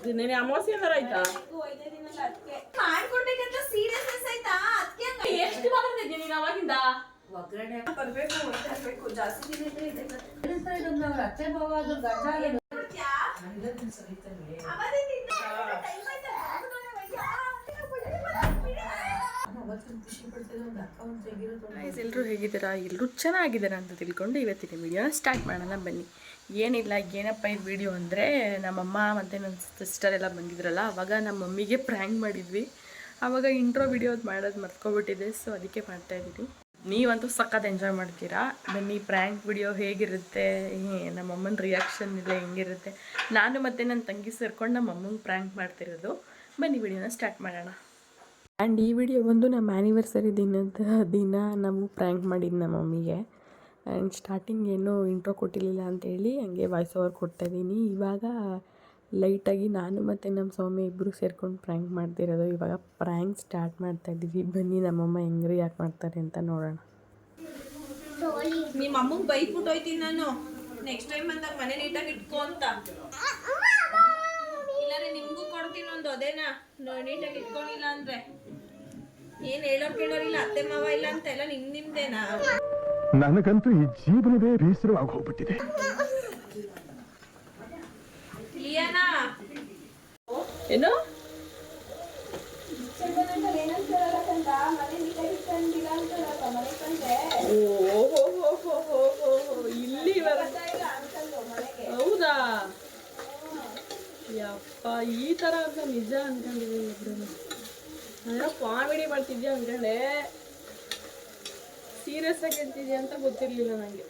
ನಿನ್ನೆ ಅಮಾವಾಸ್ಯೆ ಏನಾರ ಆಯ್ತಾ ಮಾಡ್ಕೊಡ್ಬೇಕಂತ ಸೀರಿಯಸ್ನೆಸ್ ಆಯ್ತಾ ಅದಕ್ಕೆ ಎಷ್ಟು ಬಂದಿದ್ದೆ ನೀನು ಅವಾಗಿಂದ ಒಗ್ಗರಣೆ ಬರ್ಬೇಕು ಹೊರಬೇಕು ಜಾಸ್ತಿ ದಿನ ಇದೆ ಅವ್ರ ಅತ್ತೆ ಬಾವ ಅದು ಗಂಡ ಎಲ್ಲರೂ ಹೇಗಿದ್ದೀರಾ? ಎಲ್ಲರೂ ಚೆನ್ನಾಗಿದ್ದೀರಾ ಅಂತ ತಿಳ್ಕೊಂಡು ಇವತ್ತಿನ ವಿಡಿಯೋನ ಸ್ಟಾರ್ಟ್ ಮಾಡೋಣ ಬನ್ನಿ. ಏನಿಲ್ಲ, ಏನಪ್ಪ ಇದು ವಿಡಿಯೋ ಅಂದರೆ ನಮ್ಮಮ್ಮ ಮತ್ತು ನನ್ನ ಸಿಸ್ಟರ್ ಎಲ್ಲ ಬಂದಿದ್ರಲ್ಲ, ಆವಾಗ ನಮ್ಮ ಮಮ್ಮಿಗೆ ಪ್ರ್ಯಾಂಕ್ ಮಾಡಿದ್ವಿ. ಆವಾಗ ಇಂಟ್ರೋ ವಿಡಿಯೋ ಮಾಡೋದು ಮರ್ತ್ಕೊಬಿಟ್ಟಿದೆ, ಸೊ ಅದಕ್ಕೆ ಮಾಡ್ತಾಯಿದ್ದೀನಿ. ನೀವಂತೂ ಸಖತ್ ಎಂಜಾಯ್ ಮಾಡ್ತೀರಾ. ಬನ್ನಿ, ಪ್ರ್ಯಾಂಕ್ ವಿಡಿಯೋ ಹೇಗಿರುತ್ತೆ, ನಮ್ಮಮ್ಮನ ರಿಯಾಕ್ಷನ್ ಎಲ್ಲ ಹೆಂಗಿರುತ್ತೆ. ನಾನು ಮತ್ತು ನನ್ನ ತಂಗಿ ಸೇರ್ಕೊಂಡು ನಮ್ಮ ಅಮ್ಮಂಗೆ ಪ್ರ್ಯಾಂಕ್ ಮಾಡ್ತಿರೋದು. ಬನ್ನಿ ವಿಡಿಯೋನ ಸ್ಟಾರ್ಟ್ ಮಾಡೋಣ. ಆ್ಯಂಡ್ ಈ ವಿಡಿಯೋ ಬಂದು ನಮ್ಮ ಆ್ಯನಿವರ್ಸರಿ ದಿನ ನಾವು ಪ್ರ್ಯಾಂಕ್ ಮಾಡಿದ್ದು ನಮ್ಮ ಮಮ್ಮಿಗೆ. ಆ್ಯಂಡ್ ಸ್ಟಾರ್ಟಿಂಗ್ ಏನೋ ಇಂಟ್ರೋ ಕೊಟ್ಟಿರಲಿಲ್ಲ ಅಂತೇಳಿ ಹಂಗೆ ವಾಯ್ಸ್ ಓವರ್ ಕೊಡ್ತಾಯಿದ್ದೀನಿ. ಇವಾಗ ಲೈಟಾಗಿ ನಾನು ಮತ್ತು ನಮ್ಮ ಸೌಮ್ಯ ಇಬ್ಬರು ಸೇರ್ಕೊಂಡು ಪ್ರ್ಯಾಂಕ್ ಮಾಡ್ತಿರೋದು. ಇವಾಗ ಪ್ರ್ಯಾಂಕ್ ಸ್ಟಾರ್ಟ್ ಮಾಡ್ತಾಯಿದ್ದೀವಿ. ಬನ್ನಿ ನಮ್ಮಮ್ಮ ಹೆಂಗೆ ರಿಯಾಕ್ಟ್ ಮಾಡ್ತಾರೆ ಅಂತ ನೋಡೋಣ. ನಿಮ್ಮ ಅಮ್ಮಂಗೆ ಬೈದ್ಬಿಟ್ಟು ಹೋಯ್ತೀನಿ ನಾನು. ನೆಕ್ಸ್ಟ್ ಟೈಮ್ ಬಂದಾಗ ಮನೆ ನೀಟಾಗಿ ಇಟ್ಕೋ ಅಂತ. ಇಲ್ಲಾರೆ ನಿಮ್ಗೂ ಕೊಡ್ತೀನಿ ಒಂದು, ಅದೇನಾ ನೀಟಾಗಿ ಇಟ್ಕೊಂಡಿಲ್ಲ ಅಂದ್ರೆ ಏನ್ ಹೇಳೋರ್ ಕೇಳೋರಿಲ್ಲ, ಅತ್ತೆ ಮಾವ ಇಲ್ಲ ಅಂತ ಎಲ್ಲ ನಿಮ್ದೇನಾ? ನನಗಂತೂ ಈ ಜೀವನವೇ ಬೇಸರವಾಗಿ ಹೋಗ್ಬಿಟ್ಟಿದೆ. ಲಿಯಾನಾ ಏನು ಇಲ್ಲಿ ಹೌದಾ? ಯಪ್ಪ, ಈ ಥರ ಅಂತ ನಿಜ ಅನ್ಕೊಂಡಿದ್ದೀನಿ. ನಾನು ಕಾಮಿಡಿ ಮಾಡ್ತಿದ್ಯಾ ಅನ್ಕೊಂಡೆ, ಸೀರಿಯಸ್ ಆಗಿ ಹೇಳ್ತಿದ್ಯಾ ಅಂತ ಗೊತ್ತಿರಲಿಲ್ಲ ನನಗೆ.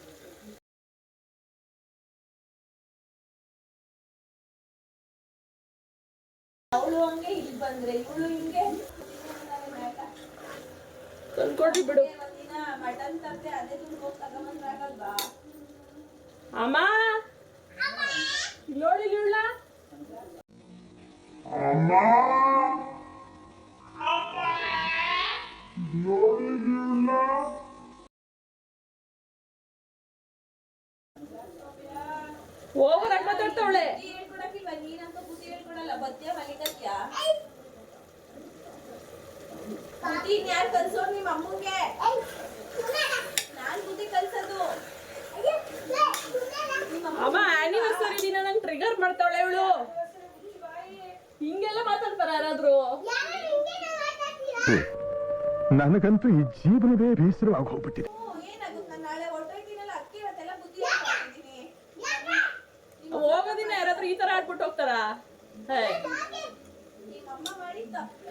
ಅವಳು ಹಂಗೆ ಇಲ್ಲಿ ಬಂದ್ರೆ ಇವಳು ಹಿಂಗೆ ತಂದ್ಕೊಡ್ರಿ ಬಿಡು. ಮಟನ್ ತರ್ತೆ, ಅದೇ ದುಡ್ಡು ಹೋಗಿ ತಗೊಂಬಂದ್ರಾಗಲ್ವಾ? ಅಮ್ಮ ನೋಡಿ ಇಳ್ಳ ಓವರ್ ಆಗಿ ಮಾತಾಡ್ತಾವಳೆ. ಹೇಳ್ಕೊಡಕ್ಕಿಲ್ವಾ? ನೀನಂತ ಬುದ್ಧಿ ಹೇಳ್ಕೊಡಲ್ಲ. ಬದ್ಯ ಮಲಿಕತ್ಯ ಬುದ್ಧಿ ಯಾರು ಕಲ್ಸೋರು? ನಿಮ್ಮ ಅಮ್ಮಂಗೆ ನಾನ್ ಬುದ್ಧಿ ಕಲ್ಸೋದು. ಅಮ್ಮ ಆನಿವರ್ಸರಿ ದಿನ ನಂಗೆ ಟ್ರಿಗರ್ ಮಾಡ್ತಾವಳೆ ಇವಳು. ಹಿಂಗೆಲ್ಲ ಮಾತಾಡ್ತಾರ ಯಾರಾದ್ರೂ? ನನಗಂತೂ ಈ ಜೀವನವೇ ಬೇಸರವಾಗಿ ಹೋಗ್ಬಿಟ್ಟಿದೆ. ಏನಾಗುತ್ತೆ? ನಾನು ನಾಳೆ ಹೊರಟೋಯ್ತೀನಲ್ಲ, ಅಕ್ಕಿ ಇವತ್ತೆಲ್ಲ ಬುದ್ಧಿ ಹೇಳ್ಕೊಟ್ಟಿದ್ದೀನಿ. ಹೋಗೋದಿನ ಯಾರಾದ್ರೂ ಈ ತರ ಆಡ್ಬಿಟ್ಟು ಹೋಗ್ತಾರಾ? ನಿಮ್ಮಮ್ಮ ಮಾಡಿ ತಪ್ಪು.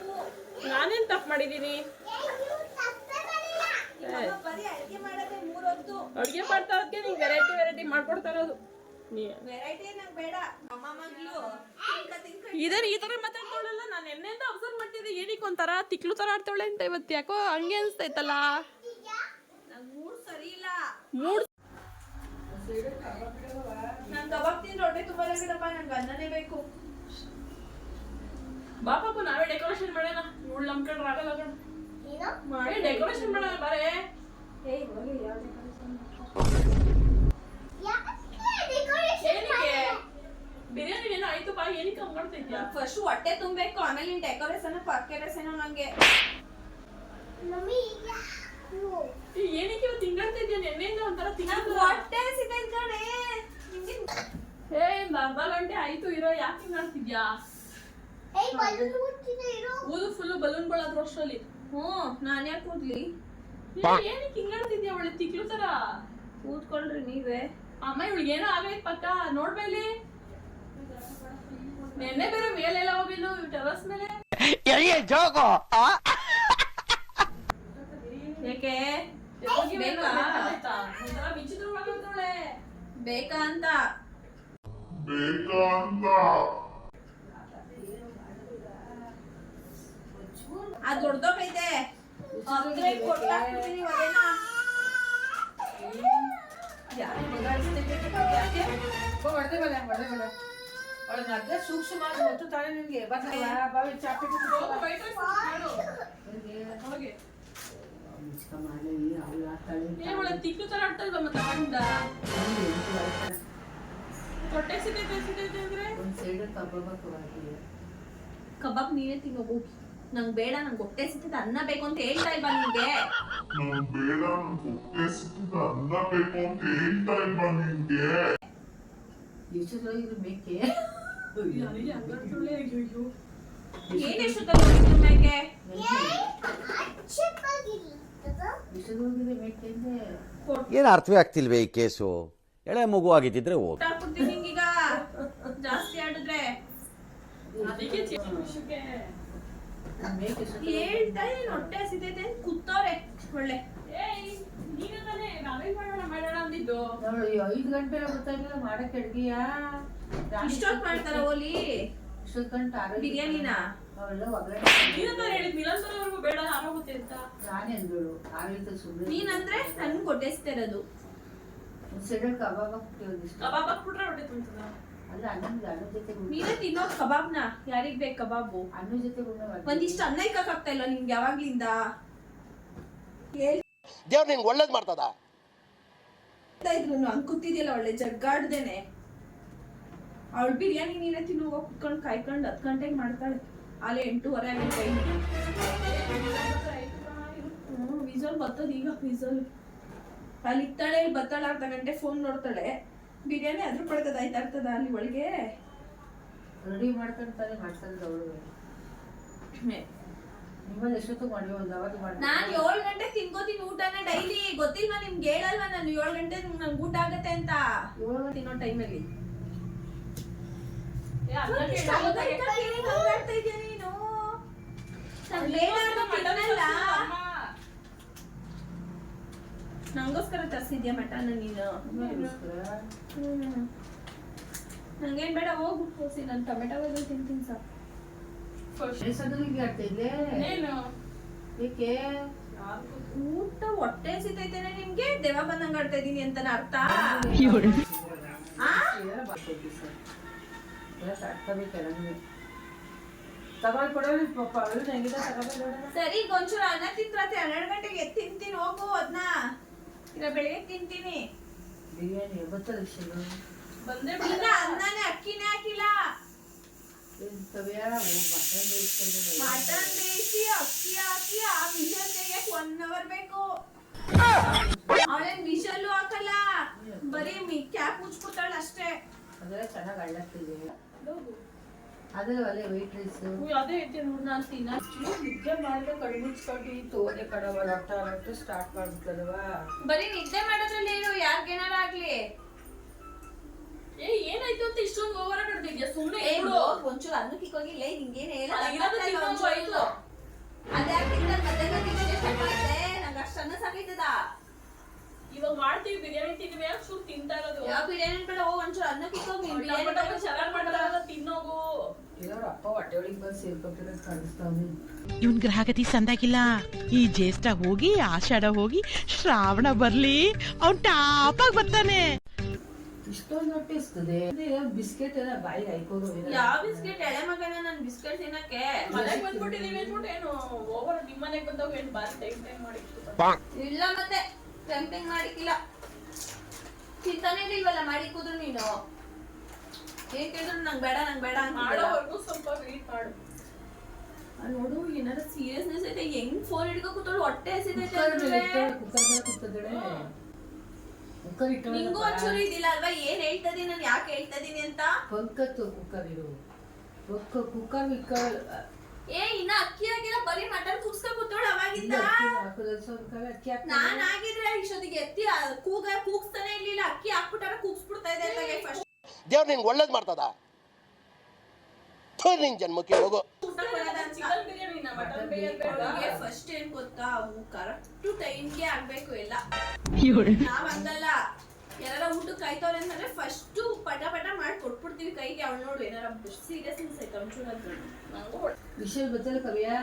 ನಾನೇನ್ ತಪ್ಪು ಮಾಡಿದೀನಿ? ಬರೀ ಅಡಿಗೆ ಮಾಡೋದೇ 3 ಹೊತ್ತು. ಅಡ್ಗೆ ಮಾಡ್ತಾ ಇರೋದಕ್ಕೆ ನೀನ್ ವೆರೈಟಿ ಮಾಡ್ಕೊಡ್ತಾ ಇರೋದು. ವೆರೈಟಿ ನಂಗೆ ಬೇಡ. ಅಮ್ಮ ಮಗ್ಳು ಇದನ್ನ ಈ ತರ ಮಾತಾಡ್ತಾವಳಲ್ಲ, ನಾನು ಎಣ್ಣೆಯಿಂದ ಅಬ್ಸರ್ವ್ ಮಾಡ್ತಿದ್ದೆ. ಏನಕ್ಕೆ ಒಂಥರ ತಿಕ್ಲು ತರ ಆಡ್ತಾವಳೆ ಅಂತ ಇವತ್ತು ಯಾಕೋ ಹಂಗೆ ಅನ್ಸ್ತೈತಲ್ಲ. ನನ್ ಮೂಡ್ ಸರಿ ಇಲ್ಲ. ಮೂಡ್ ನಾನ್ ಕಬಾಬ್ ತಿಂದ್ರೆ ಹೊಟ್ಟೆ ತುಂಬಾ ಬಿಡಪ್ಪ, ನಂಗೆ ಅನ್ನನೇ ಬೇಕು. ಬಾಪು ನಾವೇ ಡೆಕೋರೇಷನ್ ಮಾಡೋಣ. ಇವಳು ನಮ್ ಕಡೆ ಆಗಲ್ಲ ಕಣ. ಮಾಡಿ ಡೆಕೋರೇಷನ್ ಮಾಡೋಣ ಬಾರೆ. ಬಿರಿಯಾನಿ ಏನೋ ಆಯ್ತು ಬಾ, ಏನಕ್ಕೆ ಹಂಗ್ ಮಾಡ್ತಿದ್ಯಾ? ಫಸ್ಟ್ ಹೊಟ್ಟೆ ತುಂಬಬೇಕು, ಆಮೇಲೆ ನೀನ್ ಡೆಕೋರೇಷನ್ ಪರ್ಕೆರೇಷನ್ ನಂಗೆ. ಏನಕ್ಕೆ ಇವತ್ತು ತಿಂಗಾಡ್ತಿದ್ಯಾ? ನೆನ್ನೆಯಿಂದ ಒಂಥರ ಹೊಟ್ಟೆ ಸಿಗೈತ್ ಕಣೆ. ಹೇ, ಅರ್ಧ ಗಂಟೆ ಆಯ್ತು ಇರೋ, ಯಾಕೆ ತಿಂಗಾಡ್ತಿದ್ಯಾ? ಊದು ಫುಲ್ಲು ಬಲೂನ್ ಬಳಾದ್ರು ಅಷ್ಟರಲ್ಲಿ. ನಾನ್ ಯಾಕೆ ಕೂದ್ಲಿ? ಏನಕ್ಕೆ ಹಿಂಗಾಡ್ತಿದ್ಯಾ? ಒಳ್ಳೆ ತಿಕ್ಲು ತರ ಕೂತ್ಕೊಳ್ರಿ ನೀವೇ. ಅಮ್ಮ ಇವಳಿಗೆ ಏನೋ ಆಗೈತ್ ಪಕ್ಕ ನೋಡ್ಬೇಲಿ. ನೆನ್ನೆ ಬೇರೆ ಮೇಲೆಲ್ಲ ಹೋಗಿದ್ದು ಟೆರಸ್ ಮೇಲೆ. ಯಾಕೆ ಬೇಕಾ ಅಂತ? ಅದ್ ದೊಡ್ಡದೈತೆ. ಅದೇ ಸೂಕ್ಷ್ಮ ಗೊತ್ತು ತಾನೆ ನಿನ್ಗೆ. ಬಾವಿ ಚಾಪಿ ತಿಕ್ಕು ತರ ಆಡ್ತಾ ಇಲ್ವ ಮತ್ತೆ ಅವಾಗಿಂದ? ಹೊಟ್ಟೆ ಸಿಗೈತೆ ಅಂದ್ರೆ ಸೈಡ್ ಕಬಾಬ್ ಹಾಕಿ ಕಬಾಬ್ ನೀನೇ ತಿನ್ನೋಗು. ನಂಗೆ ಬೇಡ, ನಂಗೆ ಹೊಟ್ಟೆ ಸಿಕ್ಕಿದ ಅನ್ನ ಬೇಕು ಅಂತ ಹೇಳ್ತಾ ಇಲ್ವಾ ನಿನ್ಗೆ? ಎಷ್ಟೊತ್ತಿಗೆ ಮೇಕೆ ಏನ್ ಎಷ್ಟೊತ್ತಲ್ಲಿ ಹೋಗಿದ್ದು ಮೇಕೆ? ಎಷ್ಟೊತ್ತಿಗೆ ಮೇಕೆ ಅಂದ್ರೆ ಏನು ಅರ್ಥವೇ ಆಗ್ತಿಲ್ವೇ ಈ ಕೇಸು? ಎಳೆ ಮಗು ಆಗಿದ್ದಿದ್ರೆ ಓಕೆ. ಹಾಕ್ಬಿಡ್ತೀನಿ ನಿಂಗೀಗ ಜಾಸ್ತಿ ಆಡಿದ್ರೆ. ಮೇಕೆ ಹೇಳ್ತಾ ಇದೀನಿ ಹೊಟ್ಟೆ ಹಸಿತೈತೆ ಅಂತ ಕೂತವ್ರೆ ಒಳ್ಳೆ. ಮಾಡೋಣ ಅಂದಿದ್ದು. ನೋಡು 5 ಗಂಟೆ ಗೊತ್ತಾಗಿಲ್ಲ ಮಾಡಕ್ಕೆ ಅಡ್ಗೆಯಾ ಇಷ್ಟೊತ್ತು ಮಾಡ್ತಾರ ಓಲಿ ಇಷ್ಟೊತ್ತು ಗಂಟೆ ಬಿರಿಯಾನಿನ? ಅವೆಲ್ಲ ಒಗ್ಗರಣೆ ಹೇಳಿದ್ ನಿರಂತರವರೆಗೂ ಬೇಡ ಆರೋಗುತ್ತೆ ಅಂತ. ನಾನೇ ಅಂದಳು ಆಡಳಿತ ಸುಳ್ಳು ನೀನಂದ್ರೆ ನನ್ಗೆ ಹೊಟ್ಟೆ ಹಸಿತಾ ಇರೋದು. ಸೈಡ್ ಕಬಾಬ್ ಹಾಕ್ಬಿಟ್ಟು ಒಂದಿಷ್ಟು ಕಬಾಬ್ ಹಾಕ್ಬಿಟ್ರೆ ಹೊಟ್ಟೆ ತುಂಬ್ತದ. ಅಲ್ಲ ಅನ್ನದ ಜೊತೆ ನೀನೇ ತಿನ್ನೋ ಕಬಾಬ್ನ. ಯಾರಿಗ್ ಬೇಕು ಕಬಾಬು? ಅನ್ನ ಜೊತೆ ಒಂದಿಷ್ಟು ಅನ್ನ ಇಕ್ಕಾಗ್ತಾ ಇಲ್ಲ ನಿಮ್ಗೆ ಯಾವಾಗ್ಲಿಂದ? ದೇವ್ರು ನಿನ್ಗೆ ಒಳ್ಳೇದು ಮಾಡ್ತದ. ಇದ್ರು ಹಂಗ್ ಕೂತಿದ್ಯಲ್ಲ ಒಳ್ಳೆ ಜಗ್ಗಾಡ್ದೇನೆ. ಅವಳು ಬಿರಿಯಾನಿ ನೀನೇ ತಿನ್ನುವ ಕುತ್ಕೊಂಡು ಕಾಯ್ಕೊಂಡು 10 ಗಂಟೆಗೆ ಮಾಡ್ತಾಳೆ. ಅಲ್ಲೇ 8:30 ಆಗೈತೆ ಟೈಮ್. ವಿಸಲ್ ಬರ್ತದ ಈಗ. ವಿಸಲ್ ಅಲ್ಲಿ ಇತ್ತಾಳೆ, ಇಲ್ಲಿ ಬರ್ತಾಳೆ, ಅರ್ಧ ಗಂಟೆ ಫೋನ್ ನೋಡ್ತಾಳೆ. ಬಿರಿಯಾನಿ ಅದ್ರ ಪಡ್ಕದ ಆಯ್ತಾ ಇರ್ತದ ಅಲ್ಲಿ ಒಳಗೆ. ರೆಡಿ ಮಾಡ್ಕೊಂತಾನೆ ಮಾಡ್ತಾರೆ ಅವಳು. ನಿಮ್ಮಲ್ಲಿ ಎಷ್ಟೊತ್ತು ಮಾಡಿ ಒಂದು ಅವಾಗ ಮಾಡಿ. ನಾನ್ 7 ಗಂಟೆಗೆ ತಿನ್ಕೋತೀನಿ ಊಟನ ಡೈಲಿ. ಗೊತ್ತಿಲ್ವಾ ನಿಮ್ಗೆ? ಹೇಳಲ್ವಾ ನಾನು 7 ಗಂಟೆ ನಂಗೆ ಊಟ ಆಗತ್ತೆ ಅಂತ? 7 ಗಂಟೆ ತಿನ್ನೋ ಟೈಮಲ್ಲಿ ನೀನು ನಂಗೋಸ್ಕರ ತರ್ಸಿದ್ಯಾ ಮಟನ್ ನೀನು? ನಂಗೇನ್ ಬೇಡ, ಹೋಗು ಹೋಸಿ. ನಾನು ಟೊಮೆಟೊ ಬದಲು ತಿಂತೀನಿ ಸಾಕು. ಏಕೆ ಊಟ ಹೊಟ್ಟೆ ಸಿತೈತೇನೆ ನಿಮ್ಗೆ? ದೇವ ಬಂದಂಗ ಆಡ್ತಾ ಇದೀನಿ ಅಂತ ಅರ್ಥ? ಸರಿ, ಒಂಚೂರು ಅನ್ನ ತಿಂತ್ರತೆ. 12 ಗಂಟೆಗೆ ಎದ್ದು ತಿಂತೀನಿ ಹೋಗು ಅದನ್ನ. ಇಲ್ಲ ಬೆಳಿಗ್ಗೆ ತಿಂತೀನಿ. ಬಿರಿಯಾನಿ ಬರ್ತದೆ ಬಂದೇ ಇಲ್ಲ, ಅನ್ನನೇ ಅಕ್ಕಿನೇ ಹಾಕಿಲ್ಲ. ಮಟನ್ ಬೇಯಿಸಿ ಅಕ್ಕಿ ಹಾಕಿ ಆ ವಿಷಲ್ ತೆಗಿಯಕ್ 1 hour ಬೇಕು. ಅವಳೇನ್ ವಿಷಲ್ಲು ಹಾಕಲ್ಲ, ಬರೀ ಕ್ಯಾಪ್ ಮುಚ್ಕೊತಾಳ ಅಷ್ಟೇ. ಅದೆಲ್ಲ ಚೆನ್ನಾಗಿ ಅಳ್ಳಾಗ್ತಿದೆ. ಅದೇ ಅಲ್ಲೇ ವೈಟ್ ರೈಸ್ ಅದೇ ಐತೆ ನೋಡಿ. ನಾನು ನಿದ್ದೆ ಮಾಡಿದ್ರೆ ಕಣ್ಣು ಮುಚ್ಕೊಂಡು ತೋದೆ ಕಡವ ಡಾಕ್ಟರ್ ಸ್ಟಾರ್ಟ್ ಮಾಡ್ಬಿಟ್ಟಲ್ವಾ. ಬರೀ ನಿದ್ದೆ ಮಾಡೋದ್ರಲ್ಲಿ ಏನು ಯಾರಿಗೇನಾರ ಆಗ್ಲಿ. ಏನಾಯ್ತು ಅಂತ ಇಷ್ಟೊಂದು ಓವರ್ ಆಡ್ತಿದ್ಯಾ? ಸುಮ್ಮನೆ ಒಂಚೂರು ಅನ್ನಕ್ಕೆ ಹೋಗಿಲ್ಲ. ನಿಂಗೇನ್ ಹೇಳ ಆಯ್ತು. ಅದೇ ನಂಗೆ ಅಷ್ಟು ಅನ್ನ ಸಾಕೈತದ. ಇವಾಗ ಮಾಡ್ತೀವಿ ಬಿರಿಯಾನಿ ತಿನ್ನುವೆ ಚೂರು ತಿಂತಾ ಇರೋದು. ಯಾವ ಬಿರಿಯಾನಿ ಬೇಡ, ಹೋಗಿ ಒಂಚೂರು ಅನ್ನಕ್ಕೆ ಹೋಗಿ ಚೆನ್ನಾಗಿ ಮಾಡ್ತಾರ ತಿನ್ನೋಗು. ಇವ್ರ ಅಪ್ಪ ಹೊಟ್ಟೆ ಒಳಗೆ ಬಂದು ಸೇರ್ಕೊಟ್ಟಿರೋದು ಕಾಣಿಸ್ತಾವೆ. ಇವನ್ ಗ್ರಹಗತಿ ಸಂದಾಗಿಲ್ಲ. ಈ ಜ್ಯೇಷ್ಠ ಹೋಗಿ ಆಷಾಢ ಹೋಗಿ ಶ್ರಾವಣ ಬರ್ಲಿ ಅವ್ನ್ ಟಾಪಾಗಿ ಬರ್ತಾನೆ. ಇಷ್ಟೊಂದು ಹೊಟ್ಟೆ ಇಸ್ತದೆ. ಬಿಸ್ಕೆಟ್ ಎಲ್ಲ ಬಾಯಿಗೆ ಹಾಕೋದು. ಯಾವ ಬಿಸ್ಕೆಟ್? ಎಳೆ ಮಗನ ನನ್ ಬಿಸ್ಕೆಟ್ ತಿನ್ನಕ್ಕೆ. ಮನೆಗೆ ಬಂದ್ಬಿಟ್ಟಿದೀವಿ ಅಂದ್ಬಿಟ್ಟು ಏನು ಓವರ್ ನಿಮ್ಮ ಮನೆಗೆ ಬಂದಾಗ ಏನು ಬಾರಿ ಟೈಮ್ ಮಾಡಿ ಇಲ್ಲ, ಮತ್ತೆ ಟೆಂಪಿಂಗ್ ಮಾಡಿಕ್ಕಿಲ್ಲ. ಚಿಂತಾನೆ ಇಲ್ವಲ್ಲ ಮಾಡಿಕ್ಕಿದ್ರು ನೀನು. ಏನ್ ಕೇಳಿದ್ರು ನಂಗೆ ಬೇಡ ನಂಗೆ ಬೇಡ ಅಂತ ಮಾಡೋವರೆಗೂ ಸ್ವಲ್ಪ ವೇಟ್ ಮಾಡು. ನೋಡು ಏನಾರ ಸೀರಿಯಸ್ನೆಸ್ ಐತೆ. ಹೆಂಗ್ ಫೋನ್ ಹಿಡ್ಕೊ ಕೂತೋಳು, ಹೊಟ್ಟೆ ಹಸಿದೈತೆ. ನಿಂಗೂ ಒಂಚೂರು ಇದಿಲ್ಲ ಅಲ್ವಾ? ಏನ್ ಹೇಳ್ತಾ ಇದೀನಿ ನಾನು, ಯಾಕೆ ಹೇಳ್ತಾ ಇದೀನಿ ಅಂತ? ಪಂಕತ್ತು ಕುಕ್ಕರ್ ಇರು. ಕುಕ್ಕರ್ ಇನ್ನ ಅಕ್ಕಿ ಹಾಕಿಲ್ಲ, ಬರೀ ಮಟನ್ ಕುಗ್ಸ್ಕೊ ಕೂತೋಳು ಅವಾಗಿಂದ. ನಾನ್ ಆಗಿದ್ರೆ ಇಷ್ಟೊತ್ತಿಗೆ ಎತ್ತಿ ಕೂಗ್ಸ್ತಾನೆ ಇರ್ಲಿಲ್ಲ. ಅಕ್ಕಿ ಹಾಕ್ಬಿಟ್ಟಾರ ಕೂಗ್ಸ್ಬಿಡ್ತಾ ಇದೆ. ಫಸ್ಟ್ ದೇವ್ರು ನಿನ್ಗೆ ಒಳ್ಳೇದು ಮಾಡ್ತದ. ನಿನ್ ಜನ್ಮಕ್ಕೆ ಹೋಗು. ಚಿಕನ್ ಬಿರಿಯಾನಿನ ಮಟನ್ ಬಿರಿಯಾನಿ ಫಸ್ಟ್ ಏನ್ ಗೊತ್ತಾ, ಅವು ಕರೆಕ್ಟ್ ಟೈಮ್ಗೆ ಆಗ್ಬೇಕು ಎಲ್ಲ. ನಾವ್ ಹಂಗಲ್ಲ, ಯಾರ ಊಟಕ್ಕೆ ಕಾಯ್ತವ್ರೆ ಅಂತಂದ್ರೆ ಫಸ್ಟ್ ಪಟ ಪಟ ಮಾಡಿ ಕೊಟ್ಬಿಡ್ತೀವಿ ಕೈಗೆ. ಅವ್ಳು ನೋಡು ಏನಾರ ಸೀರಿಯಸ್ನೆಸ್ ಐತೆ ಒಂಚೂರು ಅಂತ. ನಂಗೂ ವಿಷಯ ಬತ್ತಲ್ಲ ಕವಿಯಾ.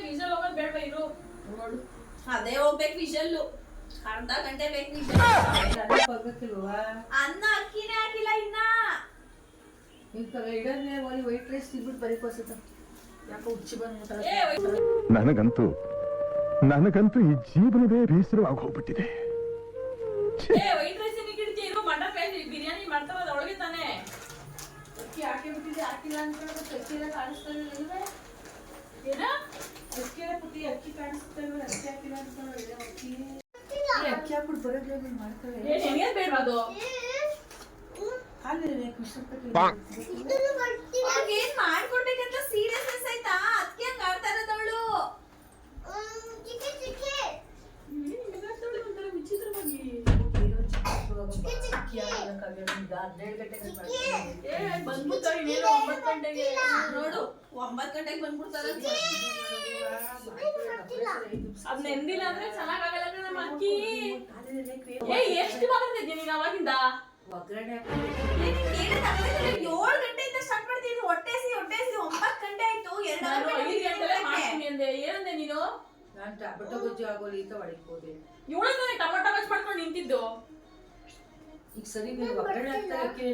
ವಿಜಲ್ ಹೋಗೋದು ಬೇಡ ಇರು. ನೋಡು ಅದೇ ಹೋಗ್ಬೇಕು ವಿಷಲ್ಲು. ಅರ್ಧ ಗಂಟೆ ಬೇಕು ವಿಷಲ್. ಹೋಗ್ಬೇಕಿಲ್ವಾ? ಅನ್ನ ಅಕ್ಕಿನೇ ಹಾಕಿಲ್ಲ ಇನ್ನ. ಇಡನ್ನೇ ವೈಟ್ ರೈಸ್ ತಿನ್ಬಿಟ್ಟು ಬರೀಕೋಸತ. ಯಾಕೋ ಹುಚ್ಚಿ ಬಂದ್ಬಿಟ್ಟ. ನನಗಂತೂ ಈ ಜೀವನವೇ ಬೇಸರವಾಗಿ ಹೋಗ್ಬಿಟ್ಟಿದೆ. ವೈಟ್ ರೈಸ್ ಇರೋ ಮಟನ್ ಬಿರಿಯಾನಿ ಮಾಡ್ತಾರ ಒಳಗೆ ತಾನೆ. ಅಕ್ಕಿ ಹಾಕಿ ಹಾಕಿಬಿಟ್ಟಿದ್ದೆ, ಹಾಕಿಲ್ಲ ಅನ್ಕೊಳ್ಳೋದು ಅಕ್ಕಿ ಎಲ್ಲ ಕಾಣಿಸ್ತಾ ಇಲ್ವೇ? ಏನ ಅಕ್ಕಿ ಎಲ್ಲ ಪುಟ್ಟಿ ಅಕ್ಕಿ ಕಾಣಿಸ್ತಾ ಇಲ್ವೇ? ಅಕ್ಕಿ ಹಾಕಿಲ್ಲ ಅನ್ಕೊಳ್ಳೋ ಇದೆ ಅಕ್ಕಿ. ಅಕ್ಕಿ ಹಾಕ್ಬಿಟ್ಟು ಬರೋದೇ ಮಾಡ್ತವೆ. ಏನ್ ಬೇಡ ಅದು ಅಲ್ಲಿ ಕೃಷ್ಣಪಟ್ಟಿ ಏನ್ ಮಾಡ್ಕೊಡ್ಬೇಕಂತ ಸೀರಿಯಸ್ನೆಸ್ ಆಯ್ತಾ? ಅದಕ್ಕೆ ಹಂಗ ಆಡ್ತಾ ಇರೋದವಳು. ವಿಚಿತ್ರವಾಗಿ ಬಂದ್ಬಿಡ್ತಾರೆ ಇನ್ನೇನು 9 ಗಂಟೆಗೆ. ನೋಡು 9 ಗಂಟೆಗೆ ಬಂದ್ಬಿಡ್ತಾರ. ಅದ್ ನೆಂದಿಲ್ಲ ಅಂದ್ರೆ ಚೆನ್ನಾಗಲ್ಲ ನಮ್ಮ ಅಕ್ಕಿ. ಎಷ್ಟು ಮಾತಾಡ್ತಿದ್ಯ ನೀನ್ ಅವಾಗಿಂದ? ಒಗ್ಗರಣೆ 7 ಗಂಟೆಯಿಂದ ಸ್ಟಾರ್ಟ್ ಮಾಡ್ತೀನಿ. ಹೊಟ್ಟೆಸಿ 9 ಗಂಟೆ ಆಯ್ತು. 2 ನಾನು 5 ಗಂಟೆಗೆ ಮಾಡ್ತೀನಿ ಅಂದೆ. ಏನಂದೆ ನೀನು? ನಾನು ಟೊಮೆಟೊ ಗೊಜ್ಜು ಆಗೋಲಿ ಅಂತ ಹೊಡಿಕೋದೆ. ಇವಳು ತಾನೇ ಟೊಮೆಟೊ ಗೊಜ್ಜು ಮಾಡ್ಕೊಂಡು ನಿಂತಿದ್ದು. ಈಗ ಸರಿ ನೀವು ಒಗ್ಗರಣೆ ಹಾಕ್ತಾರೆ ಅಕ್ಕಿ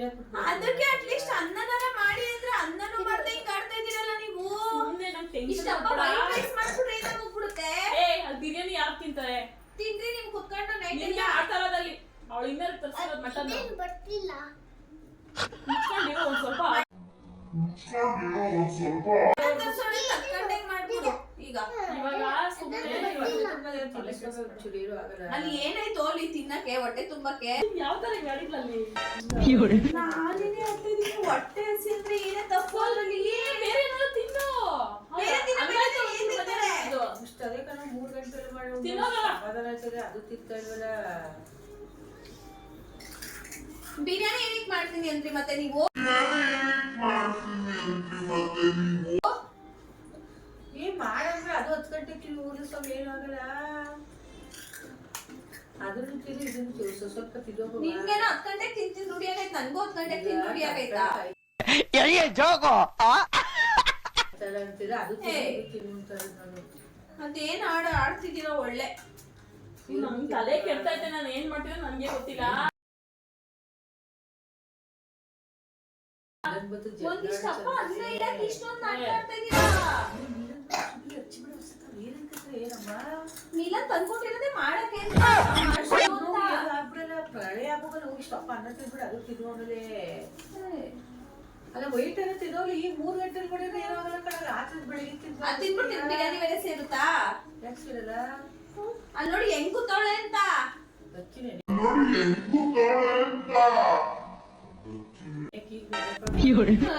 ಅದಕ್ಕೆ ಅಟ್ಲೀಸ್ಟ್ ಅನ್ನದಾನ ಮಾಡಿ ಅಂದ್ರೆ ಅನ್ನನೂ ಮಾಡ್ದೆ ಹಿಂಗ್ ಆಡ್ತಾ ಇದೀರಲ್ಲ ನೀವು. ಮುಂದೆ ನಂಗೆ ಟೆನ್ಷನ್ ಇಷ್ಟಪ್ಪ ವೈಟ್ ರೈಸ್ ಮಾಡ್ಬಿಟ್ರೆ ಏನಾಗೋಗ್ಬಿಡುತ್ತೆ? ಅಲ್ಲಿ ಬಿರಿಯಾನಿ ಯಾರು ತಿಂತಾರೆ? ತಿಂದ್ರಿ ನಿಮ್ ಕುತ್ಕೊಂಡು ನೈಟ್ ನಿನ್ಗೆ ಆಡ್ತಾರದಲ್ಲಿ ಅವಳು ಇನ್ನೇನು ತರ್ಸಿರೋದು ಮಟನ್ ಮುಚ್ಕೊಂಡಿರೋ ಒಂದ್ ಸ್ವಲ್ಪ ಮಾಡ್ಬಿಡು. ಈಗ ಇವಾಗ ಸುಮ್ಮನೆ ಚುರಿರು ಆಗಲ್ಲ. ಅಲ್ಲಿ ಏನಾಯ್ತು ಅಲ್ಲಿ ತಿನ್ನಕ್ಕೆ ಹೊಟ್ಟೆ ತುಂಬಕ್ಕೆ? ಯಾವ ತರ ಗಾಡಿಗಳಲ್ಲಿ ನಾನೇನೇ ಹೇಳ್ತಿದೀನಿ, ಹೊಟ್ಟೆ ಹಸಿ ಅಂದ್ರೆ ಏನೇ ತಪ್ಪು ಅದ್ರಲ್ಲಿ. ಬೇರೆ ಏನಾದ್ರು ತಿನ್ನು. ಬೇರೆ ತಿನ್ನೋ ಬೇರೆ ಏನ್ ತಿಂತಾರೆ? ಇಷ್ಟ ಅದೇ ಕಣ 3 ಗಂಟೆಲಿ ಮಾಡಿ ತಿನ್ನೋದಲ್ಲ. ಸಮಾಧಾನ ಆಯ್ತದೆ, ಅದು ತಿಂತಾ ಇಲ್ವಲ್ಲ. ಬಿರಿಯಾನಿ ಏನಕ್ಕೆ ಮಾಡ್ತೀನಿ ಅಂದ್ರಿ ಮತ್ತೆ ನೀವು? ಏನ್ ಮಾಡಂದ್ರೆ ಅದು 10 ಗಂಟೆಗೆ ತಿನ್ನು ಸ್ವಾಮಿ, ಏನು ಆಗಲ್ಲ. ಅದನ್ನು ತಿನ್ನು ಇದನ್ನು ತಿನ್ನು, ಸ್ವಲ್ಪ ತಿನ್ನೋದು. ನಿಮ್ಗೇನೋ 10 ಗಂಟೆಗೆ ತಿಂತೀನಿ ರೂಢಿ ಆಗೈತೆ, ನನ್ಗೂ 10 ಗಂಟೆಗೆ ತಿಂದು ರೂಢಿ ಆಗೈತಾ? ಅಂತೀರ ಅದು ತಿನ್ನು ಅಂತಾರೆ ನಾನು. ಅದೇನ್ ಆಡ್ತಿದ್ದೀರಾ ಒಳ್ಳೆ. ನಮ್ ತಲೆ ಕೆಡ್ತೈತೆ. ನಾನು ಏನ್ ಮಾಡ್ತೀನೋ ನನ್ಗೆ ಗೊತ್ತಿಲ್ಲ. ಒಂದಿಷ್ಟಪ್ಪ ಅನ್ನ ಇಡಕ್ಕೆ ಇಷ್ಟೊಂದು ಮಾತಾಡ್ತಾ ಇದ್ದೀರಾ? ಮಿಲನ್ ತಂದ್ಕೊಟ್ಟಿರೋದೇ ಮಾಡಕ್ಕೆ ಅಂತ. ಪ್ರಳಯ ಆಗೋಗಲ್ಲ. ಹೋಗಿ ಇಷ್ಟಪ್ಪ ಅನ್ನ ತಿನ್ಬಿಡು, ಅದು ತಿನ್ನು ಆಮೇಲೆ. ಅಲ್ಲ ವೈಟ್ ಅನ್ನ ತಿನ್ನೋಲ್ಲ. ಈಗ 3 ಗಂಟೆಲಿ ಮಾಡಿದ್ರೆ ಏನಾಗಲ್ಲ ಕಣ. ರಾತ್ರಿ ಬೆಳಿಗ್ಗೆ ಅದ್ ತಿನ್ಬಿಟ್ಟು ಬಿರಿಯಾನಿ ಬೇರೆ ಸೇರುತ್ತಾ? ಯಾಕೆ ಸಿಗಲ್ಲ? ಅಲ್ಲಿ ನೋಡಿ ಹೆಂಗ್ ಕೂತವಳೆ ಅಂತ. ಅಕ್ಕಿನೇ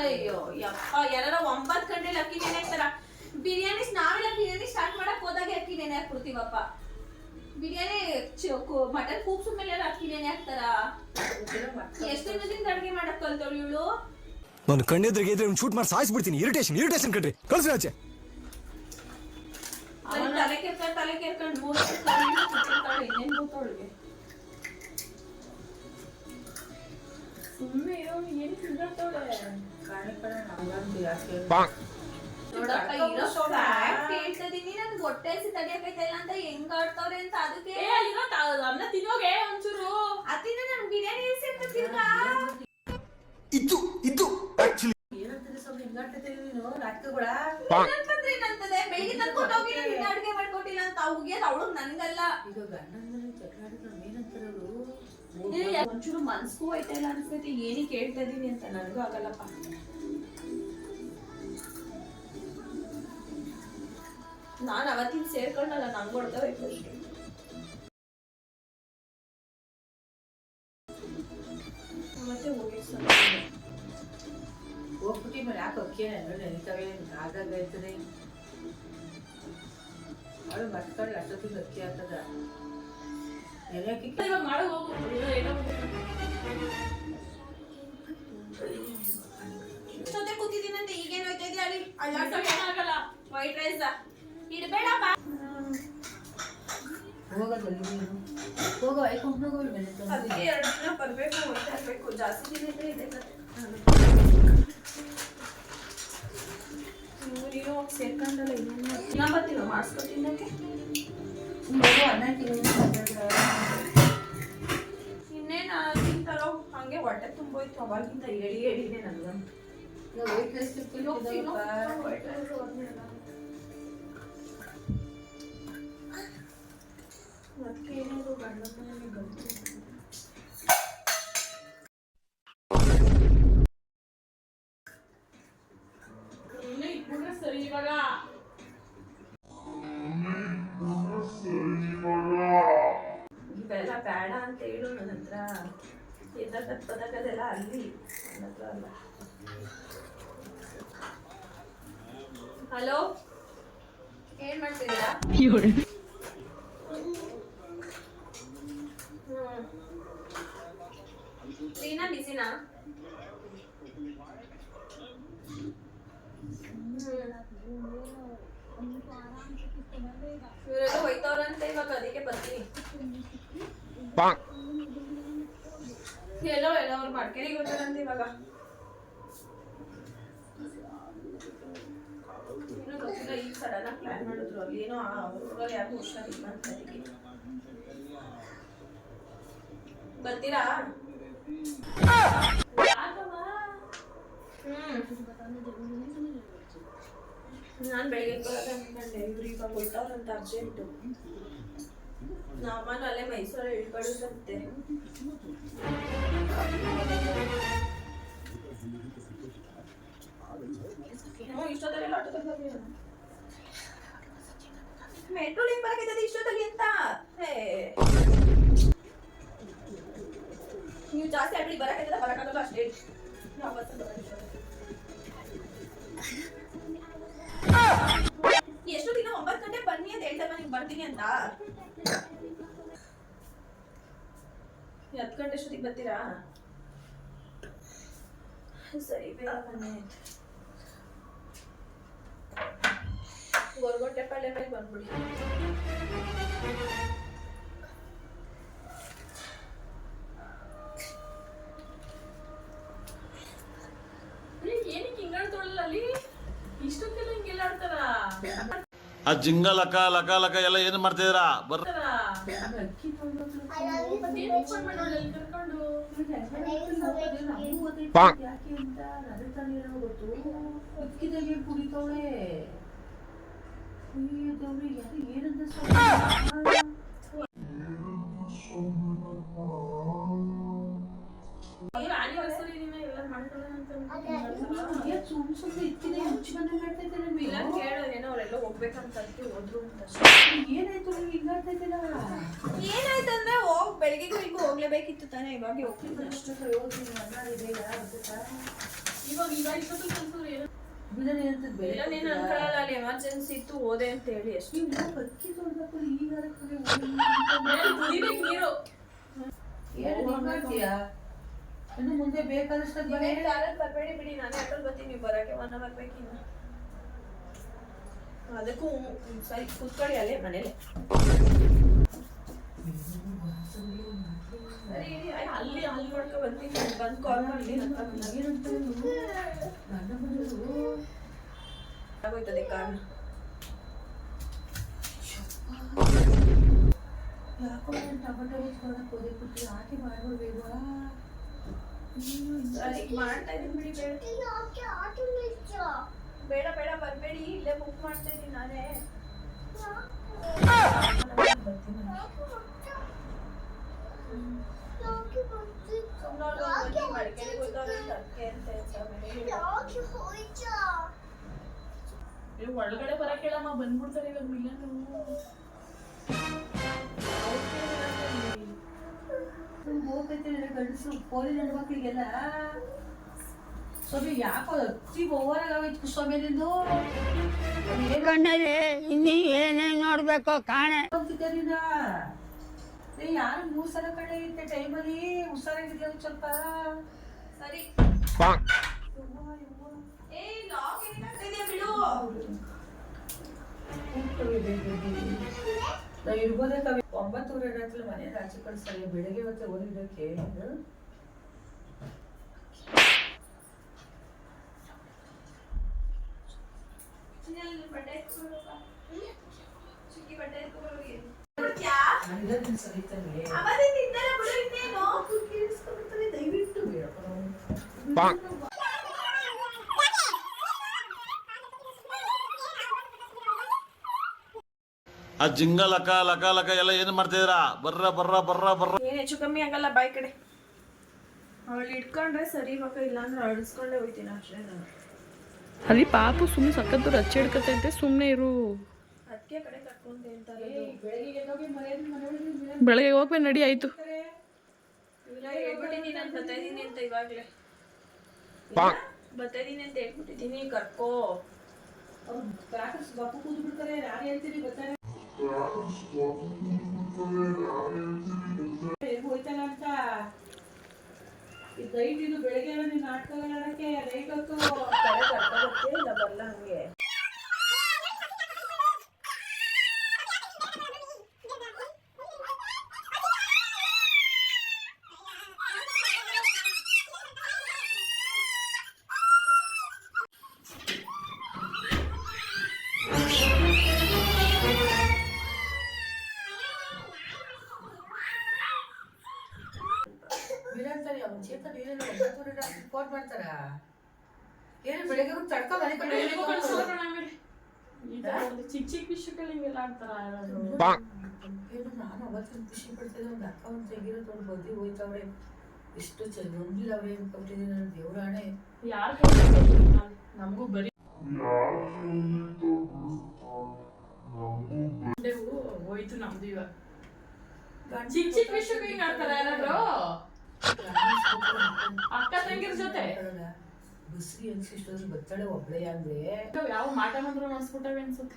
ಅಯ್ಯೋ ಯಪ್ಪ, ಯಾರ 9 ಗಂಟೆಲಿ ಅಕ್ಕಿ ನೆನೆ ಹಾಕ್ತಾರ. ಬಿರಿಯಾನಿ ನಾವೆಲ್ಲ ಬಿರಿಯಾನಿ ಸ್ಟಾರ್ಟ್ ಮಾಡಕ್ ಹೋದಾಗೆ ಅಕ್ಕಿ ನೆನೆ ಹಾಕ್ಬಿಡ್ತೀವಪ್ಪ. ಬಿರಿಯಾನಿ ಮಟನ್ ಕೂಗ್ಸು ಮೇಲೆ ಅಕ್ಕಿ ನೆನೆ ಹಾಕ್ತಾರ. ಎಷ್ಟು ದಿನದಿಂದ ಅಡ್ಗೆ ಮಾಡಕ್ ಕಲ್ತವಳು ಇವಳು? ನಾನು ಕಣ್ಣೆದ್ರಿಗೆ ಇದ್ರೆ ಶೂಟ್ ಮಾಡಿ ಸಾಯಿಸ್ಬಿಡ್ತೀನಿ. ಇರಿಟೇಷನ್ ಕಣ್ರಿ, ಕಳ್ಸಿ ಆಚೆ. ತಲೆ ಕೆರ್ಕೊಂಡು 3 ಇನ್ನೇನ್ ಗೊತ್ತವಳಿಗೆ. ಸುಮ್ಮನೆ ಇರೋ ಏನ್ ತಿಂದಾಡ್ತಾವಳೆ. ನೋಡಪ್ಪ ಇರೋ ಫ್ಯಾಕ್ಟ್ ಹೇಳ್ತಿದೀನಿ. ನನ್ಗೆ ಹೊಟ್ಟೆ ಹಸಿ ತಡಿಯಕೈತಲ್ಲ ಅಂತ ಹೆಂಗ್ ಆಡ್ತವ್ರೆ ಅಂತ. ಅದಕ್ಕೆ ಅನ್ನ ತಿನ್ನೋಗೆ ಒಂಚೂರು. ಅತ್ತಿನ ನನ್ ಬಿರಿಯಾನಿ ಸೇರ್ತ ತಿರ್ಗಾ. ಇದು ಆಕ್ಚುಲಿ ಏನಂತದೆ ಸ್ವಲ್ಪ ಹಿಂಗಾಡ್ತೈತೆ ನೀನು ನಾಟಕಗಳ. ಏನಂತಂದ್ರೆ ಏನಂತದೆ? ಬೆಳಿಗ್ಗೆ ತಂದ್ಕೊಂಡು ಹೋಗಿ ನಿನ್ನ ಅಡ್ಗೆ ಮಾಡ್ಕೊಟ್ಟಿಲ್ಲ ಅಂತ ಅವ್ಗೇನ್ ಅವಳು ನನ್ಗಲ್ಲ. ಈಗ ಗಂಡನ ಜಗಳ ಏನಂತಾರೆ ಅವರು? ಒಂಚೂರು ಮನ್ಸ್ಗೂ ಐತೆ ಇಲ್ಲ ಅನ್ಸ್ತೈತಿ. ಏನಕ್ಕೆ ಹೇಳ್ತಾ ಇದೀನಿ ಅಂತ ನನಗೂ ಆಗಲ್ಲಪ್ಪ. ನಾನ್ ಅವತ್ತಿನ ಸೇರ್ಕೊಂಡಲ್ಲ, ನಂಗೆ ಹೊಡ್ತಾವೈತೆ ಅಷ್ಟೇ. ಮತ್ತೆ ಹೋಗ್ಬಿಟ್ಟು ಮೇಲೆ ಯಾಕೆ ಅಕ್ಕಿ ನೆನೀತಾವೆ ಆದಾಗ ಇರ್ತದೆ. ಅವಳು ಮಟ್ಕೊಂಡು ಅಷ್ಟೊತ್ತಿಗೆ ಅಕ್ಕಿ ಹಾಕದ ನೆನೆಯಕ್ಕೆ ಇವಾಗ ಮಾಡೋ ಹೋಗು. ಜೊತೆ ಕೂತಿದ್ದೀನಂತೆ ಈಗೇನು ಹೋಯ್ತಾ ಇದೆಯಾ? ಅಲ್ಲಿ ಆಗಲ್ಲ. White rice ಇಡ್ಬೇಡಪ್ಪ. ಹೋಗೋದಲ್ಲಿ ನೀನು ಹೋಗೋ ಐಕೊಂಡು ಹೋಗೋ ಮೇಲೆ. ಅದಕ್ಕೆ 2 ದಿನ ಬರ್ಬೇಕು, ಹೋಗ್ತಾ ಇರ್ಬೇಕು. ಜಾಸ್ತಿ ದಿನ ಇದ್ರೆ ಇದೆ ನೀನು ಸೇರ್ಕೊಂಡಲ್ಲ. ಇನ್ನೇನು ಬರ್ತೀವ ಮಾಡಿಸ್ಕೊತಿನ್ನಕ್ಕೆ? ಹೋಗೋ ಅನ್ನ ಇನ್ನೇನು ತಿಂತಾರೋ ಹಂಗೆ ಹೊಟ್ಟೆ ತುಂಬೋಯ್ತು. ಅವಾಗಿಂದ ಎಳಿದೆ ನನಗಂತೂ. ವೈಟ್ ರೈಸ್ ವೈಟ್ ರೈಸ್ ಅದಕ್ಕೆ ಏನಾದ್ರು ಗಂಡ ಮನೆಗೆ ಬಂತು. ಹತ್ರ. ಎದ್ದಕ್ಕದ್ ಬದಕದೆಲ್ಲ ಅಲ್ಲಿ ನನ್ನ ಹತ್ರ ಅಲ್ಲ. ಹಲೋ, ಏನ್ ಮಾಡ್ತಿದ್ದೀರಾ? ಫ್ರೀನಾ ಬಿಸಿನಾ? ಇವರೆಲ್ಲ ಹೋಯ್ತವ್ರಂತೆ ಇವಾಗ, ಅದಕ್ಕೆ ಬರ್ತೀನಿ. ಎಲ್ಲೋ ಅವ್ರು ಮಡಿಕೇರಿಗೆ ಹೋಗ್ತಾರಂತೆ ಇವಾಗ. ಇನ್ನೂ ಗೊತ್ತಿಲ್ಲ, ಈಗ ಸಡನ್ ಆಗಿ ಪ್ಲಾನ್ ಮಾಡಿದ್ರು. ಅಲ್ಲಿ ಏನೋ ಅವ್ರ ಯಾರು ಹುಷಾರಿಲ್ಲ ಅಂತ. ಅದಕ್ಕೆ ಬರ್ತೀರಾ? ನಾನು ಬೆಳಿಗ್ಗೆ ಬರೋದು ಅನ್ಕೊಂಡೆ. ಇವ್ರು ಇವಾಗ ಹೋಯ್ತವ್ರಂತ ಅರ್ಜೆಂಟು. ನಮ್ಮನ್ನು ಅಲ್ಲೇ ಮೈಸೂರಲ್ಲಿ ಇಳ್ಬಾರ್ದಂತೆ. ಇಷ್ಟೊತ್ತಲ್ಲಿ ಆಟೋದಲ್ಲಿ ಬರ್ತೀರ? ಮೆಟ್ರೋಲಿಂಗ್ ಬರಕೈತದೆ ಇಷ್ಟೊತ್ತಲ್ಲಿ ಅಂತ. ನೀವು ಜಾಸ್ತಿ ಆಟೋಲಿ ಬರಕೈತದ, ಬರಕಾಗಲ್ಲ ಅಷ್ಟೇ. ಯಾವ ಬಸ್ ಎಷ್ಟು ದಿನ 9 ಗಂಟೆ ಬನ್ನಿ ಅಂತ ಹೇಳ್ತಾರೆ, ನಿಮ್ಗೆ ಬರ್ತೀನಿ ಅಂತ. 10 ಗಂಟೆ ಅಷ್ಟೊತ್ತಿಗೆ ಬರ್ತೀರಾ? ಸರಿ, ಬೇಗ ಬನ್ನಿ. ಗೊರಗೊಟ್ಟೆ ಪಲ್ಯ ಮೇಲೆ ಬಂದ್ಬಿಡಿ. ಏನಕ್ಕೆ ಹಿಂಗಾಡ್ತೊಳಲ್ಲ ಅಲ್ಲಿ? ಇಷ್ಟಕ್ಕೆಲ್ಲ ಹಿಂಗೆಲ್ಲ ಆಡ್ತಾರ? ಆ ಜಿಂಗ ಲಕ ಲಕ ಲಕ ಎಲ್ಲ ಏನ್ ಮಾಡ್ತಿದ್ದೀರಾ? ಯಾಕೆ ಅಂತ ನನಗೆ ತಾನೇ ಗೊತ್ತು. ಉಕ್ಕಿದಾಗೆ ಕುಡಿತವಳೆ. ಏನಂತ ಸುಮ್ನೆ ಇತ್ತಿದೆ ಹುಚ್ಚು ಬಂದ ಮಾಡ್ತೈತೆ. ಏನೋ ಅವರೆಲ್ಲ ಹೋಗ್ಬೇಕಂತ ಹೋದ್ರು ಅಂತ. ಏನಾಯ್ತು ಹಿಂಗಾಗ್ತೈತಿಲ್ಲ? ಏನಾಯ್ತಂದ್ರೆ ಬೆಳಿಗ್ಗೆ ಈಗ ಹೋಗ್ಲೇಬೇಕಿತ್ತು ತಾನೇ, ಇವಾಗ ಹೋಗ್ತಿದ್ದೆ ಅಷ್ಟು. ಇವಾಗ ಇಷ್ಟೊತ್ತಿಗೆ ಕಲ್ಸೋರು ಏನು ಅನ್ಕೊಳ್ಳಲ್ಲ. ಅಲ್ಲಿ ಎಮರ್ಜೆನ್ಸಿ ಇತ್ತು, ಹೋದೆ ಅಂತ ಹೇಳಿ ಅಷ್ಟು. ಅಕ್ಕಿ ತೊಳ್ಬೇಕು ಈಗ ನೀರು ಮಾಡ್ತೀಯಾ? ಇನ್ನು ಮುಂದೆ ಬೇಕಾದಷ್ಟು ಬರ್ಬೇಡಿ ಬಿಡಿ, ನಾನೇ ಆಟೋಲ್ ಬರ್ತೀನಿ. ನೀವು ಬರಕ್ಕೆ 1 ಅವರ್ ಬೇಕಿನ್ನ. ಅದಕ್ಕೂ ಸರಿ ಕೂತ್ಕೊಳ್ಳಿ ಅಲ್ಲೇ ಮನೇಲಿ. ಸರಿ, ಅಲ್ಲಿ ಮಾಡ್ಕೊ ಬರ್ತೀನಿ. ಬಂದು ಕಾಲ್ ಮಾಡಿ ಆಗೋಯ್ತದೆ ಕಾರಣ. ಯಾಕೋ ಟೊಮೆಟೊ ಕೊಡಕ್ಕೆ ಹೋದೆ ಬಿಟ್ಟು ಹಾಕಿ ಮಾಡ್ಬಿಡ್ಬೇಕು. ಸರಿ, ಮಾಡ್ತಾ ಇದ್ದೀನಿ ಬಿಡಿ. ಬೇಡ ಬೇಡ ಬರ್ಬೇಡಿ, ಇಲ್ಲೇ ಬುಕ್ ಮಾಡ್ತಾ ಇದ್ದೀನಿ ನಾನೇ. ಮಡಿಕೇರಿಗೆ ಹೋಗ್ತಾವ್ರೆ ಅದಕ್ಕೆ ಅಂತ ಒಳಗಡೆ ಬರಕ್ ಹೇಳಮ್ಮ, ಬಂದ್ಬಿಡ್ತಾರೆ ಇವಾಗ ಮಿಲ್ಲನ್ನು. ಹೋಗ್ತೈತೆ ಗಂಡಸು ಪೋಲಿ ಹೆಣ್ಮಕ್ಳಿಗೆಲ್ಲ. ಸ್ವಾಮಿ ಯಾಕೋ ಅತಿ ಓವರಾಗೈತು ಸ್ವಾಮಿ ನಿಂದು. ಇನ್ನೀ ಏನೇನ್ ನೋಡ್ಬೇಕು ಕಾಣೆ ಅಂತಿದ್ದೀನ. ಯಾರು 3 ಸಲ ಕಡೆ ಐತೆ ಟೈಮಲ್ಲಿ ಹುಷಾರಾಗಿರ್ಲಿ ಒಂದು ಸ್ವಲ್ಪ. ಸರಿ, ಲಾಕ್ ಏನಾಗ್ತಿದ್ಯಾ ಬಿಡು. ನಾವು ಇರ್ಬೋದೇ ಕವಿ. 9:30 ರಾತ್ರಿ ಮನೆಯಿಂದ ಆಚೆ ಕಳಿಸ್ತಾರೆ. ಬೆಳಗ್ಗೆ ಹೊತ್ತೆ ಓದಿದ್ದಕ್ಕೆ ಬಟ್ಟೆ ಚಿಕ್ಕಿ ಬಟ್ಟೆ ಸರಿತಾನೆ. ದಯವಿಟ್ಟು ಆ ಜಿಂಗ ಲಕ ಲಕ ಲಕ ಎಲ್ಲ ಏನ್ ಮಾಡ್ತಿದ್ದೀರಾ? ಬರ್ರ ಬರ್ರ ಬರ್ರ ಬರ್ರ. ಏನ್ ಹೆಚ್ಚು ಕಮ್ಮಿ ಆಗಲ್ಲ, ಬಾಯ್ ಕಡೆ. ಅವಳು ಇಟ್ಕೊಂಡ್ರೆ ಸರಿ ಮಕ್ಕ, ಇಲ್ಲಾಂದ್ರೆ ಅಳಿಸ್ಕೊಂಡೇ ಹೋಯ್ತೀನಿ ಅಷ್ಟೇ ನಾನು. ಅಲ್ಲಿ ಪಾಪು ಸುಮ್ಮನೆ ಸಖತ್ತು ರಚ್ಚೆ ಹಿಡ್ಕತೈತೆ, ಸುಮ್ಮನೆ ಇರು. ಅದಕ್ಕೆ ಕಡೆ ಕಟ್ಕೊಂಡೆ ಅಂತಾರೆ. ಬೆಳಗ್ಗೆ ಹೋಗ್ಬೇಕು ನಡಿ, ಆಯ್ತು. ಹೇಳ್ಬಿಟ್ಟಿದ್ದೀನಿ ನಾನು ಬರ್ತಾಯಿದ್ದೀನಿ ಅಂತ ಇವಾಗಲೇ ಬರ್ತಾಯಿದ್ದೀನಿ ಅಂತ ಹೇಳ್ಬಿಟ್ಟಿದ್ದೀನಿ ಕರ್ಕೋ. ಅವ್ರು ಕ್ರಾಕರ್ಸ್ ಬಾಪು ಕೂತು ಬಿಡ್ತಾರೆ, ನಾನು ಹೇಳ್ತೀನಿ ಬರ್ತಾರೆ ಹೋಯ್ತಾನ ಅಂತ. ಇದು ನೈಟ್, ಇದು ಬೆಳಗ್ಗೆ ಎಲ್ಲ ನೀನು ನಾಟಕಗಳು ಆಡಕ್ಕೆ ನೈಟ್ ಹೊತ್ತು ಕಡೆ ಕರ್ಕೊಬರ್ತೀಯ ಇಲ್ಲ ಬರಲ್ಲ ಹಂಗೆ. ಬಿಡಂತಾರೆ ಅವ್ನು ಚೇತನ್ ಏನೇನು ಫೋನ್ ಮಾಡ್ತಾರ. ಏನು ಬೆಳಗ್ಗೆ ಹೋಗಿ ತಡ್ಕೊ ಮನೆ ಕಡೆ ಈಗ ಚಿಕ್ಕ ಚಿಕ್ಕ ವಿಷಯಗಳು ಹಿಂಗೆಲ್ಲ ಆಡ್ತಾರ. ಏನು ನಾನು ಅವತ್ತಿನ ಖುಷಿ ಪಡ್ತಿದ್ದೆ, ಒಂದು ಅಕ್ಕ ಒಂದು ತೆಗಿರೋ ತೊಗೊಂಡು ಬದ್ದಿ ಹೋಯ್ತವ್ರೆ, ಎಷ್ಟು ಚೆನ್ನಾಗಿಲ್ಲವ್ರೆ ಅನ್ಕೊಟ್ಟಿದ್ದೀನಿ ನಾನು. ದೇವ್ರಾಣೆ ಯಾರು ನಮಗೂ ಬರೀ ಹೋಯ್ತು ನಮ್ದು. ಇವಾಗ ಚಿಕ್ಕ ಚಿಕ್ಕ ವಿಷಯಕ್ಕೆ ಹಿಂಗ್ ಆಡ್ತಾರ ಯಾರಾದ್ರು ಅಕ್ಕ ತಂಗಿರ ಜೊತೆ. ಬಸ್ರಿ ಅನ್ಸಿಷ್ಟೋದ್ರೆ ಬತ್ತಾಳೆ ಒಬ್ಳೆ ಅಂದ್ರೆ ಯಾವ ಮಾಟ ಬಂದ್ರು ಅನ್ಸ್ಬಿಟ್ಟವೆ ಅನ್ಸುತ್ತೆ.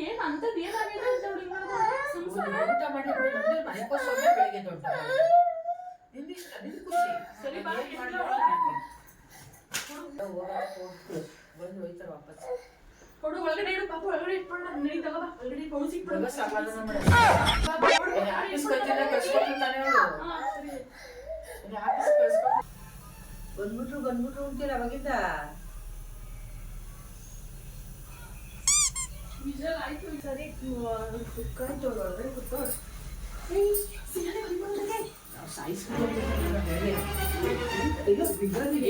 ಏನ್ ಅಂತದ್ ಏನಾಗಿದೆ ಅಂತ ಊಟ ಮಾಡಿ ಮನೆಗೋಸ್ಕರ ಬೆಳಿಗ್ಗೆ ದೊಡ್ಡ ನಿನ್ನಿಷ್ಟ, ನಿನ್ ಖುಷಿ. ಸರಿ ಬಾ, ಬಂದು ಹೋಯ್ತಾರ ವಾಪಸ್. ಕೊಡು ಒಳಗಡೆ ಇಡು ಪಾಪ, ಒಳಗಡೆ ಇಟ್ಕೊಂಡು ನೀ ತಗೋಬಾ, ಒಳಗಡೆ ಪೌಸಿಗೆ ಇವಾಗ ಸಮಾಧಾನ ಮಾಡಿ ಆಫೀಸ್ ಕಳ್ಸಿಲ್ಲ, ಕಳ್ಸ್ಕೊಟ್ಟಿರ್ತಾನೆ ಅವಳು. ಆಫೀಸ್ ಕಳ್ಸ್ಕೊಂಡು ಬಂದ್ಬಿಟ್ರು ಅಂತೀರ ಅವಾಗಿಂದ. ವಿಜಲ್ ಆಯ್ತು. ಸರಿ ಕುತ್ಕಾಯ್ತು ಒಳಗಡೆ ಕುತ್ಕೊಂಡು ನಾವು ಸಾಯಿಸ್ಕೊಂಡು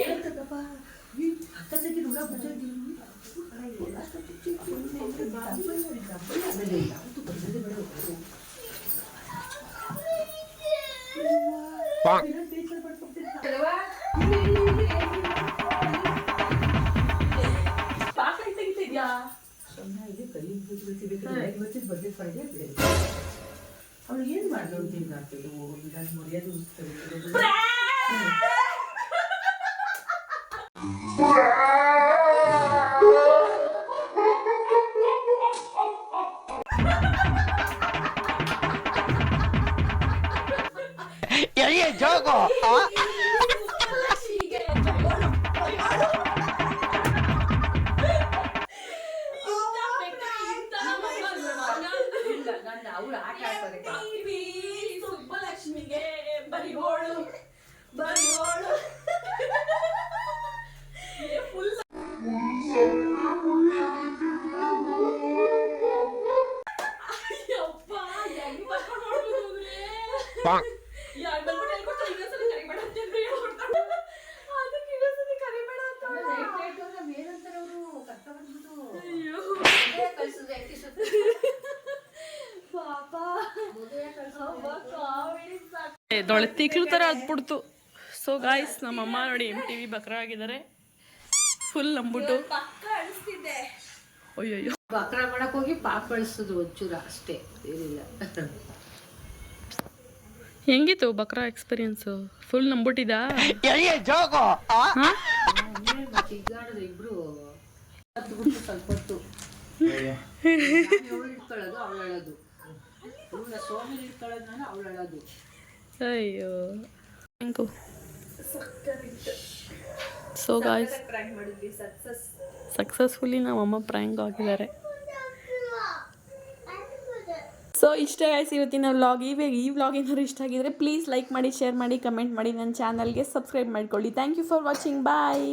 ಹೇಳ್ತಕ್ಕಪ್ಪ ಅಕ್ಕ ತೆಗಿ ನೋಡ ಬಂದಿದ್ದೀವಿ. ಆಮೇಲೆ ಯಾವುದು ಬಂದಿದೆ ಬೇಡ ಪಾಕ ತೆಗಿತಿದ್ಯಾ? ಚೆನ್ನಾಗಿದೆ, ಕೈ ಬಿಡ್ತಿಬೇಕು ಇವತ್ತಿನ ಬಗ್ಗೆ ಪಡೆದೇ ಬೇರೆ. ಅವಳು ಏನು ಮಾಡಿದ್ರು ಅಂತ ಹಿಂಗೆ ಆಗ್ತದೆ. ಹೋಗಿ ನಾನು ಮರ್ಯಾದೆ ಉಳಿಸ್ತಾರೆ. ಅವ್ರು ಆಟ ಆಡ್ತಾರೆ. ಸುಬ್ಬಲಕ್ಷ್ಮಿಗೆ ಬರಿಗೋಳು ಬರಿಗೋಳು ಫುಲ್ ಅಯ್ಯಪ್ಪ ಹೆಂಗ್ ಬರ್ಕೊಂಡು ನೋಡ್ಬಿಡುದ್ರೆ ಯಾರು ಬಂದ್ಬಿಟ್ಟು ಹೇಳ್ಕೊಡ್ತಾರೆ. ಇನ್ನೊಂದ್ಸಲಿ ಕರಿಬೇಡ ಅಂತ ಹೇಳ್ಕೊಡ್ತಾರೆ. ಅದಕ್ಕೆ ಇನ್ನೊಂದ್ಸಲಿ ಕರಿಬೇಡ ಅಂತ ಏನಂತಾರೆ ಅವರು ಕಷ್ಟ ಬಂದ್ಬಿಟ್ಟು ಕಳ್ಸಿದ್ರೆ ಪಾಪ ದೊಳತಿಕ್ಲು ಥರ ಅದ್ಬಿಡ್ತು. ಸೊ ಗಾಯ್ಸ್, ನಮ್ಮಮ್ಮ ನೋಡಿ MTV ಬಕ್ರ ಆಗಿದ್ದಾರೆ ಫುಲ್ ನಂಬಿಟ್ಟು. ಪಕ್ಕ ಅಳಿಸ್ತಿದ್ದೆ. ಅಯ್ಯಯ್ಯೋ, ಬಕ್ರ ಮಾಡಕ್ ಹೋಗಿ ಪಾಪ ಅಳಿಸೋದು ಒಂಚೂರು ಅಷ್ಟೇ, ಏನಿಲ್ಲ. ಹೆಂಗಿತ್ತು ಬಕ್ರ ಎಕ್ಸ್ಪೀರಿಯನ್ಸು? ಫುಲ್ ನಂಬಿಟ್ಟಿದ್ದಾ? ಮತ್ತೆ ಈಗಾಡಿದ್ರು ಇಬ್ರು ಹತ್ಬಿಟ್ಟು ಸ್ವಲ್ಪ ಹೊತ್ತು ಅವಳು ಇಟ್ಕೊಳ್ಳೋದು, ಅವಳು ಹೇಳೋದು. ಇವಳ ಸೋಮಿ ಇಟ್ಕೊಳ್ಳೋದು, ನಾನು ಅವಳು ಹೇಳೋದು. ಅಯ್ಯೋ ಥ್ಯಾಂಕು. ಸೊ ಗಾಯ್ಸ್, ಪ್ರಾಂಕ್ ಮಾಡಿದ್ವಿ, ಸಕ್ಸಸ್ಫುಲಿ ನಮ್ಮಮ್ಮ ಪ್ರ್ಯಾಂಕ್ ಆಗಿದ್ದಾರೆ. ಸೊ ಇಷ್ಟ ಗಾಯ್ಸ್ ಇವತ್ತಿನ ವ್ಲಾಗ್. ಈ ವ್ಲಾಗ್ ಏನಾದ್ರು ಇಷ್ಟ ಆಗಿದ್ರೆ ಪ್ಲೀಸ್ ಲೈಕ್ ಮಾಡಿ, ಶೇರ್ ಮಾಡಿ, ಕಮೆಂಟ್ ಮಾಡಿ, ನನ್ನ ಚಾನಲ್ಗೆ ಸಬ್ಸ್ಕ್ರೈಬ್ ಮಾಡ್ಕೊಳ್ಳಿ. Thank you for watching. Bye.